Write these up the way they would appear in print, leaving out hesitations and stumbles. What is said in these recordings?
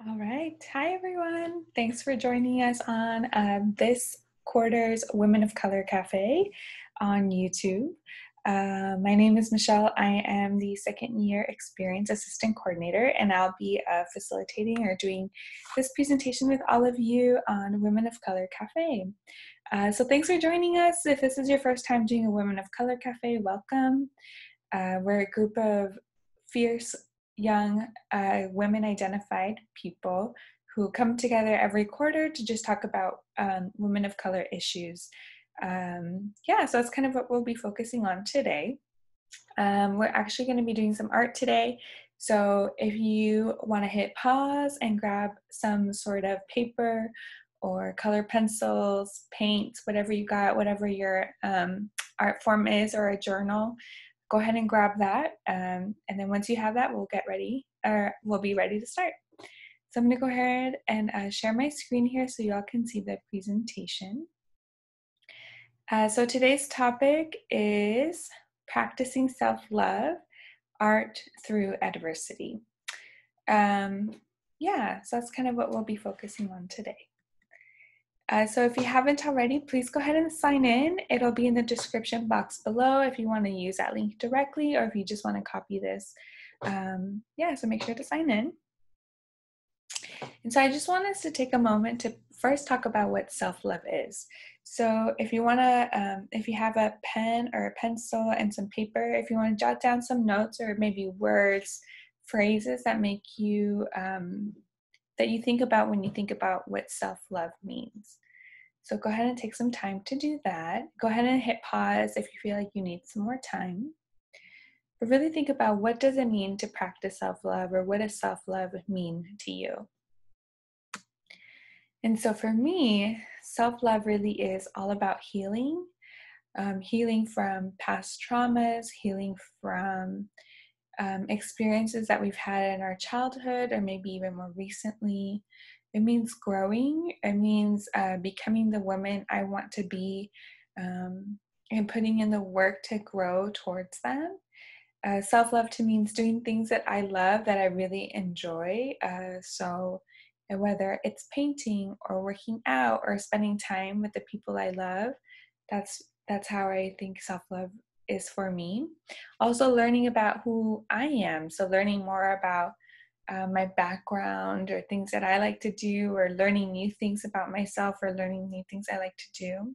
All right. Hi, everyone. Thanks for joining us on this quarter's Women of Color Cafe on YouTube. My name is Michelle. I am the second year Experience Assistant Coordinator, and I'll be facilitating or doing this presentation with all of you on Women of Color Cafe. So thanks for joining us. If this is your first time doing a Women of Color Cafe, welcome. We're a group of fierce young women identified people who come together every quarter to just talk about women of color issues. So that's kind of what we'll be focusing on today. We're actually going to be doing some art today. So if you want to hit pause and grab some sort of paper or color pencils, paints, whatever you got, whatever your art form is, or a journal, go ahead and grab that. And then once you have that, we'll be ready to start. So I'm going to go ahead and share my screen here so y'all can see the presentation. So today's topic is practicing self-love, art through adversity. So that's kind of what we'll be focusing on today. So if you haven't already, please go ahead and sign in. It'll be in the description box below if you want to use that link directly or if you just want to copy this. So make sure to sign in. And so I just want us to take a moment to first talk about what self-love is. So if you want to, if you have a pen or a pencil and some paper, if you want to jot down some notes or maybe words, phrases that make you, that you think about when you think about what self-love means. So go ahead and take some time to do that. Go ahead and hit pause if you feel like you need some more time. But really think about, what does it mean to practice self-love, or what does self-love mean to you? And so for me, self-love really is all about healing, healing from past traumas, healing from experiences that we've had in our childhood or maybe even more recently. It means growing. It means becoming the woman I want to be, and putting in the work to grow towards that. Self-love to me means doing things that I love, that I really enjoy. So whether it's painting or working out or spending time with the people I love, that's how I think self-love is for me. Also learning about who I am. So learning more about my background or things that I like to do, or learning new things about myself, or learning new things I like to do.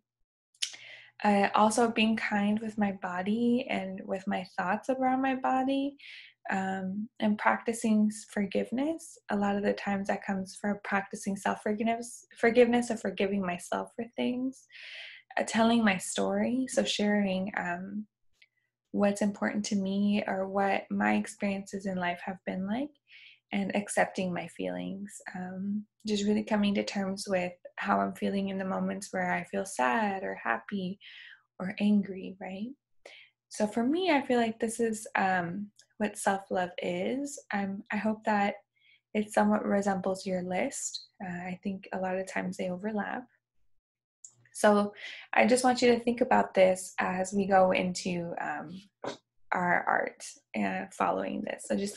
Also being kind with my body and with my thoughts around my body, and practicing forgiveness. A lot of the times that comes from practicing forgiveness or forgiving myself for things. Telling my story, so sharing what's important to me or what my experiences in life have been like, and accepting my feelings. Just really coming to terms with how I'm feeling in the moments where I feel sad or happy or angry, right? So for me, I feel like this is what self-love is. I hope that it somewhat resembles your list. I think a lot of times they overlap. So I just want you to think about this as we go into our art following this. So just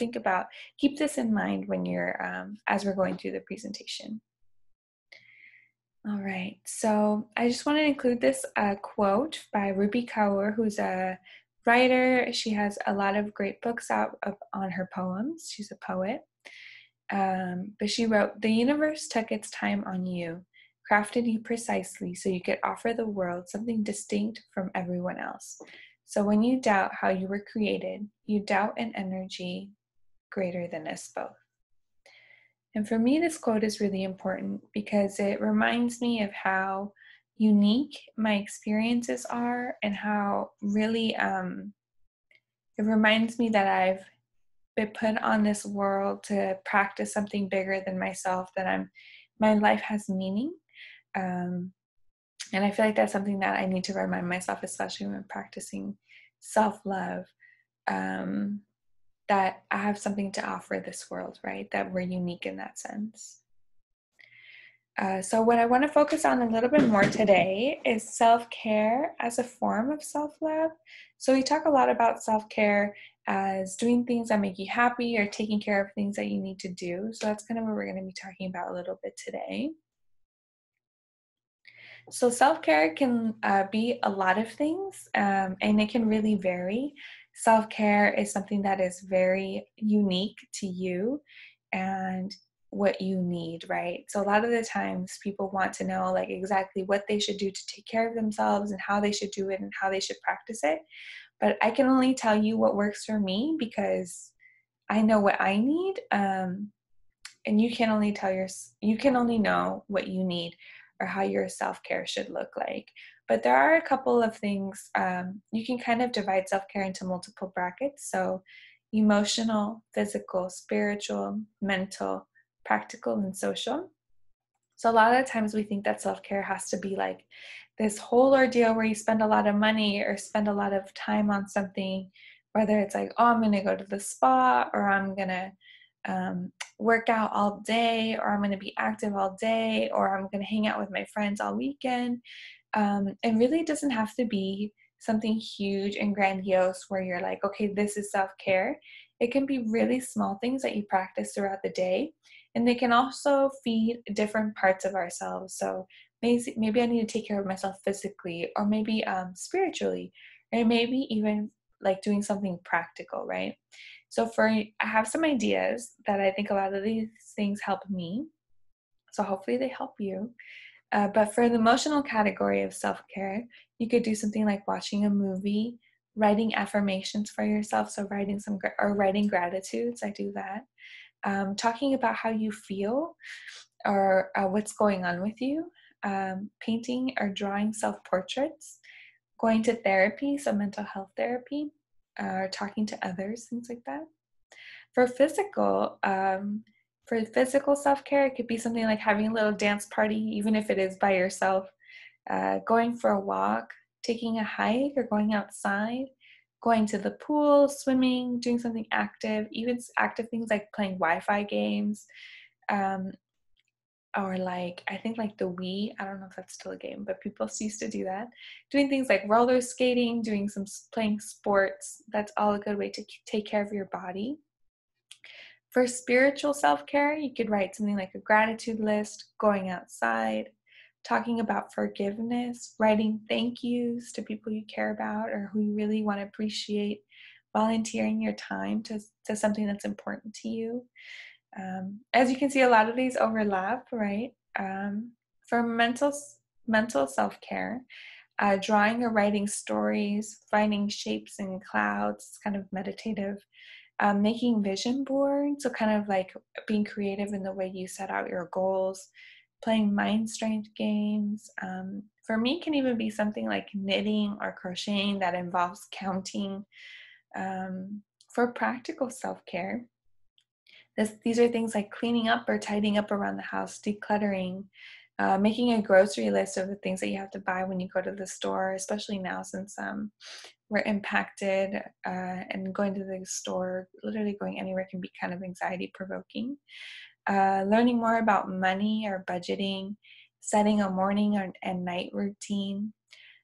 keep this in mind when you're, as we're going through the presentation. All right, so I just want to include this quote by Ruby Kaur, who's a writer. She has a lot of great books out on her poems. She's a poet. But she wrote, "The universe took its time on you, crafted you precisely so you could offer the world something distinct from everyone else. So when you doubt how you were created, you doubt an energy greater than us both." And for me, this quote is really important because it reminds me of how unique my experiences are, and how really it reminds me that I've been put on this world to practice something bigger than myself, that my life has meaning. And I feel like that's something that I need to remind myself, especially when practicing self-love, that I have something to offer this world, right? That we're unique in that sense. So what I want to focus on a little bit more today is self-care as a form of self-love. So we talk a lot about self-care as doing things that make you happy or taking care of things that you need to do. So that's kind of what we're going to be talking about a little bit today. So self-care can be a lot of things, and it can really vary. Self-care is something that is very unique to you and what you need, right? So a lot of the times people want to know like exactly what they should do to take care of themselves and how they should do it and how they should practice it. But I can only tell you what works for me because I know what I need. And you can only know what you need or how your self-care should look like. But there are a couple of things. You can kind of divide self-care into multiple brackets. So emotional, physical, spiritual, mental, practical, and social. So a lot of times we think that self-care has to be like this whole ordeal where you spend a lot of money or spend a lot of time on something, whether it's like, oh, I'm going to go to the spa, or I'm going to work out all day, or I'm going to be active all day, or I'm going to hang out with my friends all weekend. It really doesn't have to be something huge and grandiose where you're like, okay, this is self-care. It can be really small things that you practice throughout the day, and they can also feed different parts of ourselves. So maybe I need to take care of myself physically, or maybe spiritually, or maybe even like doing something practical, right? So I have some ideas that I think a lot of these things help me. So hopefully they help you. But for the emotional category of self-care, you could do something like watching a movie, writing affirmations for yourself. So writing gratitudes. I do that. Talking about how you feel or what's going on with you. Painting or drawing self-portraits. Going to therapy, so mental health therapy, talking to others, things like that. For physical self-care, it could be something like having a little dance party, even if it is by yourself, going for a walk, taking a hike or going outside, going to the pool, swimming, doing something active, even active things like playing Wi-Fi games, um, or like, I think like the Wii, I don't know if that's still a game, but people used to do that. Doing things like roller skating, playing sports, that's all a good way to take care of your body. For spiritual self-care, you could write something like a gratitude list, going outside, talking about forgiveness, writing thank yous to people you care about or who you really want to appreciate, volunteering your time to something that's important to you. As you can see, a lot of these overlap, right? For mental self-care, drawing or writing stories, finding shapes in clouds, it's kind of meditative. Making vision boards, so kind of like being creative in the way you set out your goals, playing mind strength games. For me, can even be something like knitting or crocheting that involves counting. For practical self-care, these are things like cleaning up or tidying up around the house, decluttering, making a grocery list of the things that you have to buy when you go to the store, especially now since we're impacted and going to the store, literally going anywhere can be kind of anxiety provoking. Learning more about money or budgeting, setting a morning and night routine.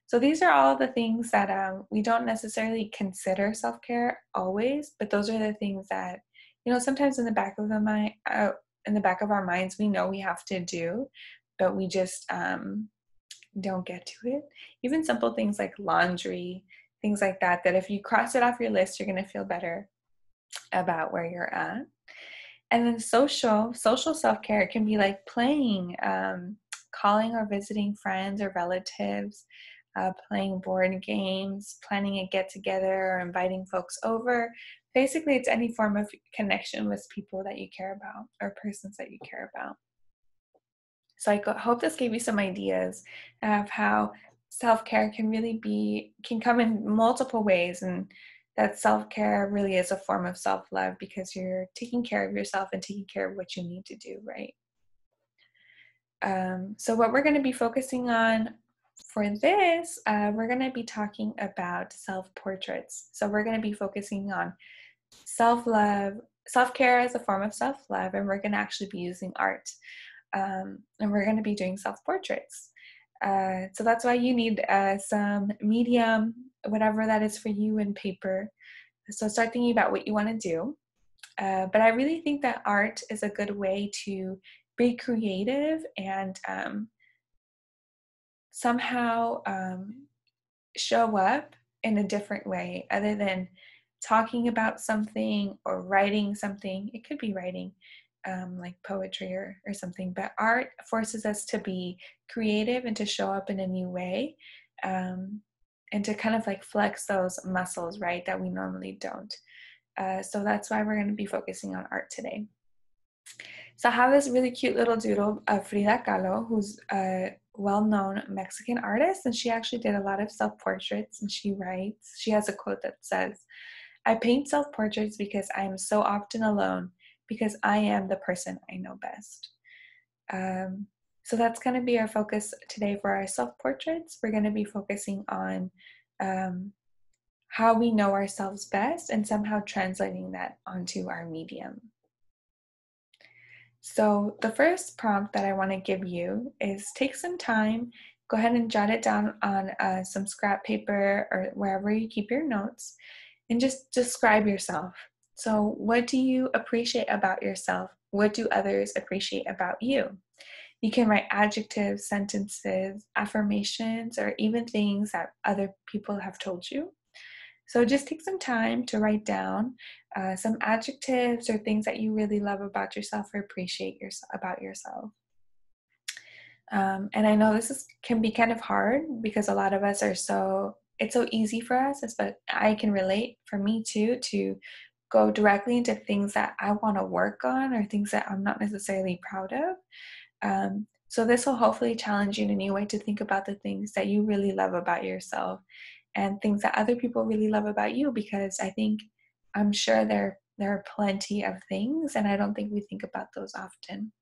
So these are all the things that we don't necessarily consider self-care always, but those are the things that, sometimes in the back of our minds, we know we have to do, but we just don't get to it. Even simple things like laundry, things like that if you cross it off your list, you're going to feel better about where you're at. And then social self-care can be like playing, calling or visiting friends or relatives, playing board games, planning a get-together, or inviting folks over. Basically, it's any form of connection with people that you care about or persons that you care about. So I hope this gave you some ideas of how self-care can come in multiple ways, and that self-care really is a form of self-love because you're taking care of yourself and taking care of what you need to do, right? So what we're going to be focusing on for this, we're going to be talking about self-portraits. So we're going to be focusing on self-love, self-care as a form of self-love, and we're going to actually be using art. and we're going to be doing self-portraits. So that's why you need some medium, whatever that is for you, and paper. So start thinking about what you want to do. But I really think that art is a good way to be creative and somehow show up in a different way other than talking about something or writing something. It could be writing, like poetry or something, but art forces us to be creative and to show up in a new way, and to kind of like flex those muscles, right, that we normally don't. So that's why we're going to be focusing on art today. So I have this really cute little doodle of Frida Kahlo, who's a well-known Mexican artist, and she actually did a lot of self-portraits, and she writes, she has a quote that says, "I paint self-portraits because I am so often alone, because I am the person I know best." So that's going to be our focus today for our self-portraits. We're going to be focusing on how we know ourselves best and somehow translating that onto our medium. So the first prompt that I want to give you is take some time, go ahead and jot it down on some scrap paper or wherever you keep your notes, and just describe yourself. So what do you appreciate about yourself? What do others appreciate about you? You can write adjectives, sentences, affirmations, or even things that other people have told you. So just take some time to write down some adjectives or things that you really love about yourself or appreciate about yourself. And I know this can be kind of hard because a lot of us it's so easy for us, but I can relate, for me too, to go directly into things that I want to work on or things that I'm not necessarily proud of. So this will hopefully challenge you in a new way to think about the things that you really love about yourself and things that other people really love about you, because I'm sure there are plenty of things, and I don't think we think about those often.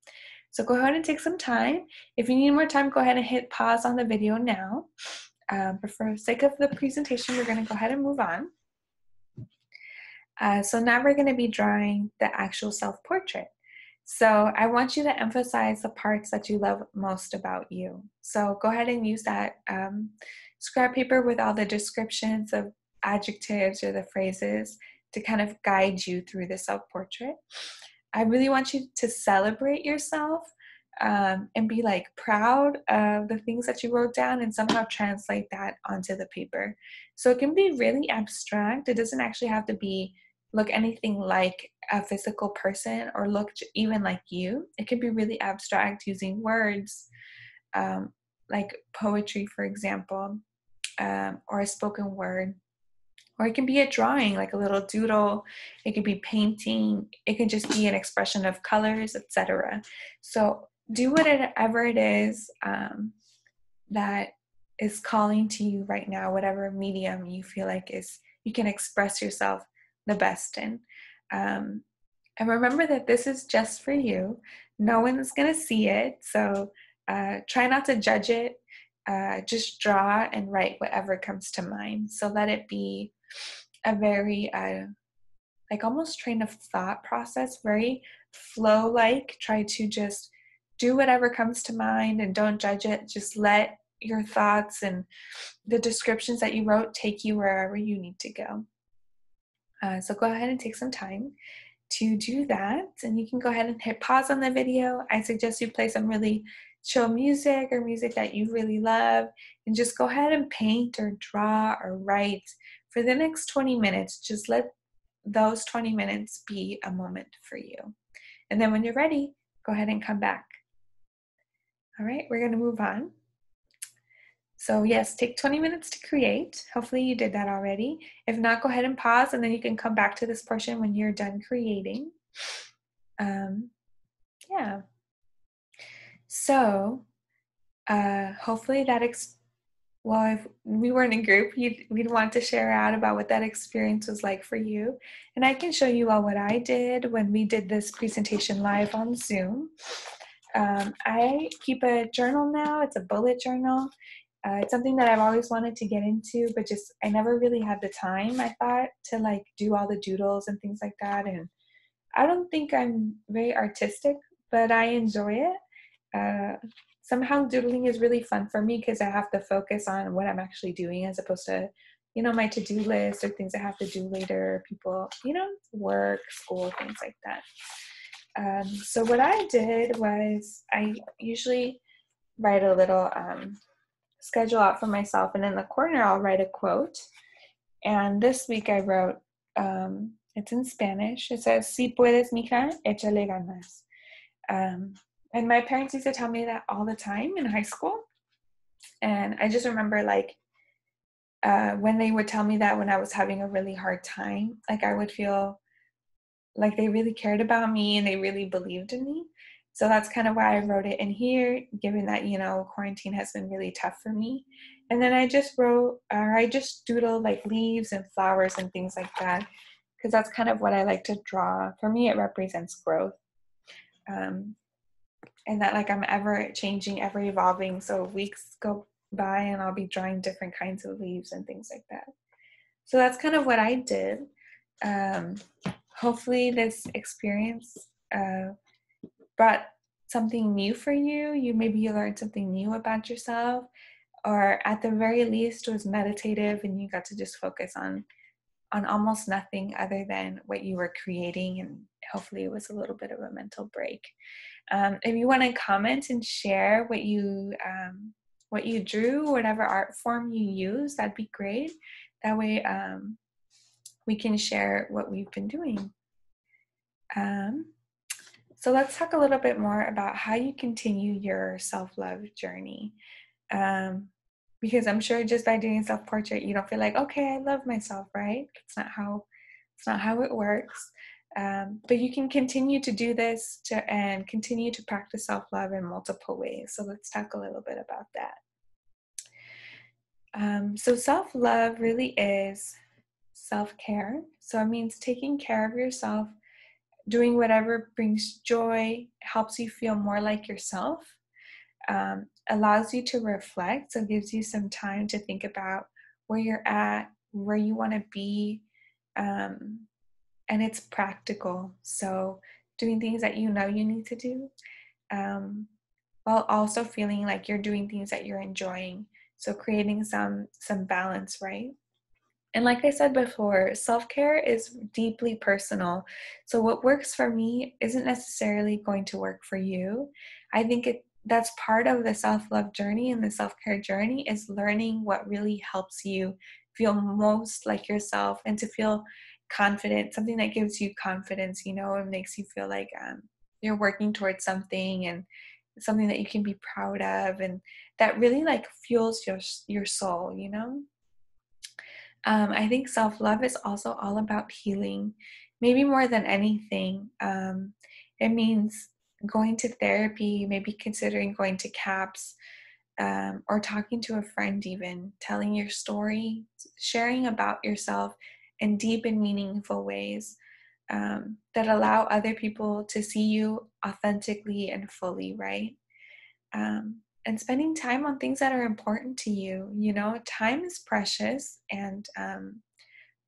So go ahead and take some time. If you need more time, go ahead and hit pause on the video now. But for the sake of the presentation, we're going to go ahead and move on. So now we're going to be drawing the actual self-portrait. So I want you to emphasize the parts that you love most about you. So go ahead and use that scrap paper with all the descriptions of adjectives or the phrases to kind of guide you through the self-portrait. I really want you to celebrate yourself and be like proud of the things that you wrote down and somehow translate that onto the paper. So it can be really abstract. It doesn't actually have to look anything like a physical person or look even like you. It can be really abstract using words, like poetry, for example, or a spoken word. Or it can be a drawing, like a little doodle. It could be painting. It could just be an expression of colors, etc. So do whatever it is that is calling to you right now, whatever medium you feel like you can express yourself the best in. And remember that this is just for you. No one's going to see it. So try not to judge it. Just draw and write whatever comes to mind. So let it be a very like almost train of thought process, very flow-like. Try to just do whatever comes to mind and don't judge it. Just let your thoughts and the descriptions that you wrote take you wherever you need to go. So go ahead and take some time to do that, and you can go ahead and hit pause on the video. I suggest you play some really chill music or music that you really love, and just go ahead and paint or draw or write for the next 20 minutes. Just let those 20 minutes be a moment for you. And then when you're ready, go ahead and come back. All right, we're going to move on. So yes, take 20 minutes to create. Hopefully you did that already. If not, go ahead and pause, and then you can come back to this portion when you're done creating. Yeah. So hopefully well, if we were in a group, we'd want to share out about what that experience was like for you. And I can show you all what I did when we did this presentation live on Zoom. I keep a journal now. It's a bullet journal. It's something that I've always wanted to get into, but I never really had the time, I thought, to like do all the doodles and things like that. And I don't think I'm very artistic, but I enjoy it. somehow doodling is really fun for me because I have to focus on what I'm actually doing as opposed to, my to-do list or things I have to do later, people, work, school, things like that. So what I did was I usually write a little schedule out for myself, and in the corner I'll write a quote. And this week I wrote, it's in Spanish. It says, "Si puedes, mija, échale ganas." And my parents used to tell me that all the time in high school. And I just remember when they would tell me that when I was having a really hard time, I would feel like they really cared about me and they really believed in me. So that's kind of why I wrote it in here, given that, quarantine has been really tough for me. And then I just doodled leaves and flowers and things like that, because that's kind of what I like to draw. For me, it represents growth. And that I'm ever changing, ever evolving. So weeks go by and I'll be drawing different kinds of leaves and things like that. So that's kind of what I did. Hopefully this experience brought something new for you. Maybe you learned something new about yourself, or at the very least was meditative and you got to just focus on almost nothing other than what you were creating, and hopefully it was a little bit of a mental break. If you want to comment and share what you drew, whatever art form you use, that'd be great. That way we can share what we've been doing. So let's talk a little bit more about how you continue your self-love journey. Because I'm sure just by doing a self-portrait, you don't feel like, okay, I love myself, right? It's not how it works. But you can continue to do this and continue to practice self-love in multiple ways. So let's talk a little bit about that. So self-love really is self-care. So it means taking care of yourself, doing whatever brings joy, helps you feel more like yourself, allows you to reflect, so gives you some time to think about where you're at, where you want to be, and it's practical. So doing things that you need to do, while also feeling like you're doing things that you're enjoying. So creating some balance, right? And like I said before, self-care is deeply personal. So what works for me isn't necessarily going to work for you. I think that's part of the self-love journey and the self-care journey, is learning what really helps you feel most like yourself and to feel confident, something that gives you confidence, and makes you feel like you're working towards something, and something that you can be proud of, and that really fuels your soul, I think self-love is also all about healing, maybe more than anything. It means going to therapy, maybe considering going to CAPS, or talking to a friend even, telling your story, sharing about yourself in deep and meaningful ways that allow other people to see you authentically and fully, right? And spending time on things that are important to you. Time is precious, and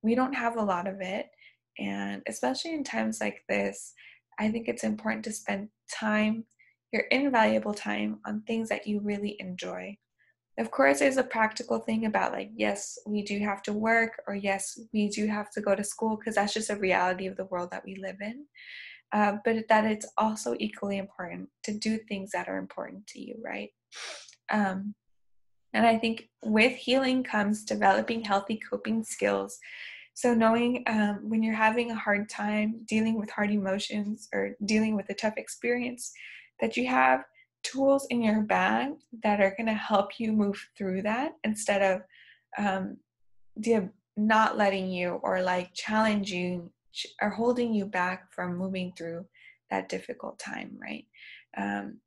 we don't have a lot of it. And especially in times like this, I think it's important to spend time, your invaluable time, on things that you really enjoy. Of course, there's a practical thing about yes, we do have to work, or yes, we do have to go to school, because that's just a reality of the world that we live in. But that it's also equally important to do things that are important to you, right? And I think with healing comes developing healthy coping skills. So knowing when you're having a hard time dealing with hard emotions or dealing with a tough experience, that you have tools in your bag that are going to help you move through that, instead of not letting you, or challenging or holding you back from moving through that difficult time, right? And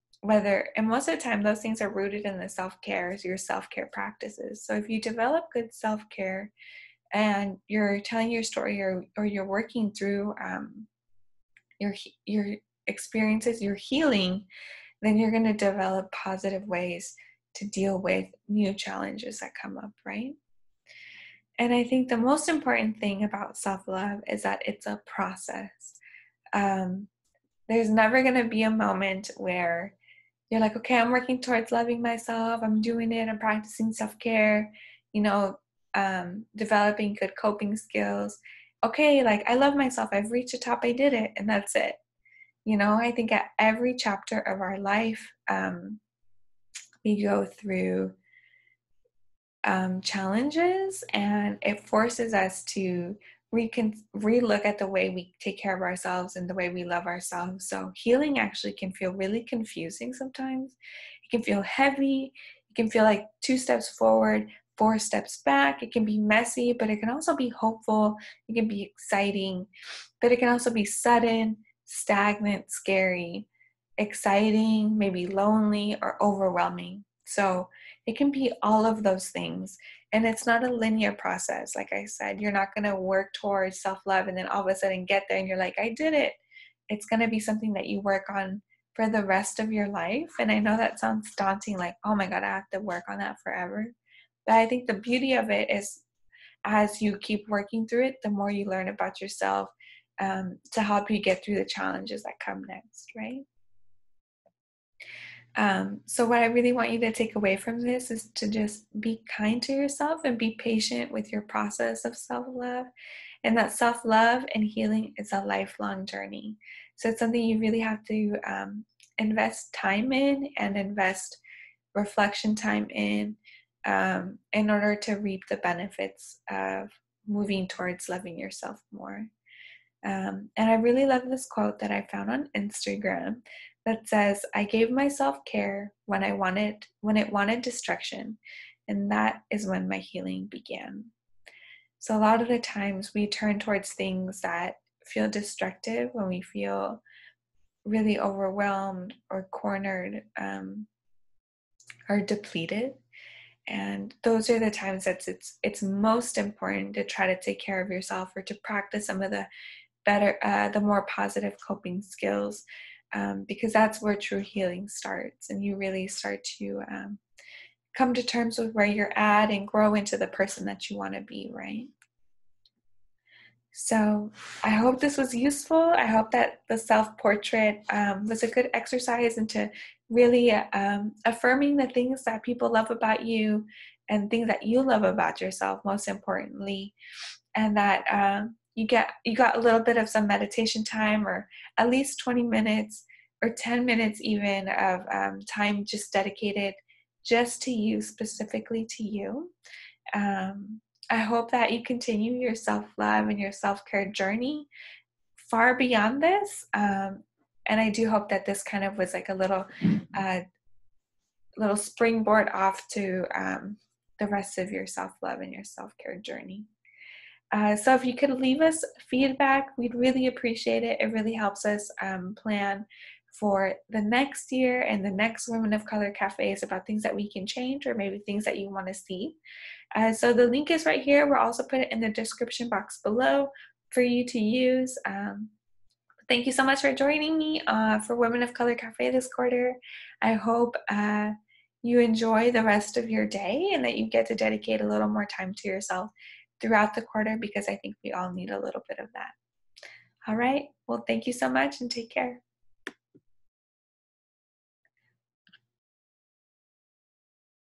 most of the time, those things are rooted in the self-care, your self-care practices. So if you develop good self-care and you're telling your story, or you're working through your experiences, your healing, then you're going to develop positive ways to deal with new challenges that come up, right? And I think the most important thing about self-love is that it's a process. There's never going to be a moment where you're like, okay, I'm working towards loving myself. I'm doing it. I'm practicing self-care, you know, developing good coping skills. Okay, like I love myself. I've reached the top. I did it. And that's it. You know, I think at every chapter of our life, we go through challenges, and it forces us to relook at the way we take care of ourselves and the way we love ourselves. So healing actually can feel really confusing sometimes. It can feel heavy. It can feel like 2 steps forward, 4 steps back. It can be messy, but it can also be hopeful. It can be exciting, but it can also be sudden, stagnant, scary, exciting, maybe lonely, or overwhelming. So it can be all of those things. And it's not a linear process. Like I said, you're not going to work towards self-love and then all of a sudden get there and you're like, I did it. It's going to be something that you work on for the rest of your life. And I know that sounds daunting, like, oh my God, I have to work on that forever. But I think the beauty of it is as you keep working through it, the more you learn about yourself, to help you get through the challenges that come next, right? So what I really want you to take away from this is to just be kind to yourself and be patient with your process of self-love. And that self-love and healing is a lifelong journey. So it's something you really have to invest time in and invest reflection time in order to reap the benefits of moving towards loving yourself more. And I really love this quote that I found on Instagram that says, I gave myself care when it wanted destruction, and that is when my healing began. So a lot of the times we turn towards things that feel destructive when we feel really overwhelmed or cornered, or depleted. And those are the times that it's most important to try to take care of yourself or to practice some of the the more positive coping skills, because that's where true healing starts, and you really start to come to terms with where you're at and grow into the person that you want to be, right? So I hope this was useful. I hope that the self-portrait was a good exercise into really affirming the things that people love about you and things that you love about yourself, most importantly, and that you got a little bit of some meditation time, or at least 20 minutes or 10 minutes even of time just dedicated just to you, specifically to you. I hope that you continue your self-love and your self-care journey far beyond this. And I do hope that this kind of was like a little springboard off to the rest of your self-love and your self-care journey. So if you could leave us feedback, we'd really appreciate it. It really helps us plan for the next year and the next Women of Color Cafes about things that we can change or maybe things that you want to see. So the link is right here. We'll also put it in the description box below for you to use. Thank you so much for joining me for Women of Color Cafe this quarter. I hope you enjoy the rest of your day and that you get to dedicate a little more time to yourself throughout the quarter, because I think we all need a little bit of that. All right. Well, thank you so much and take care.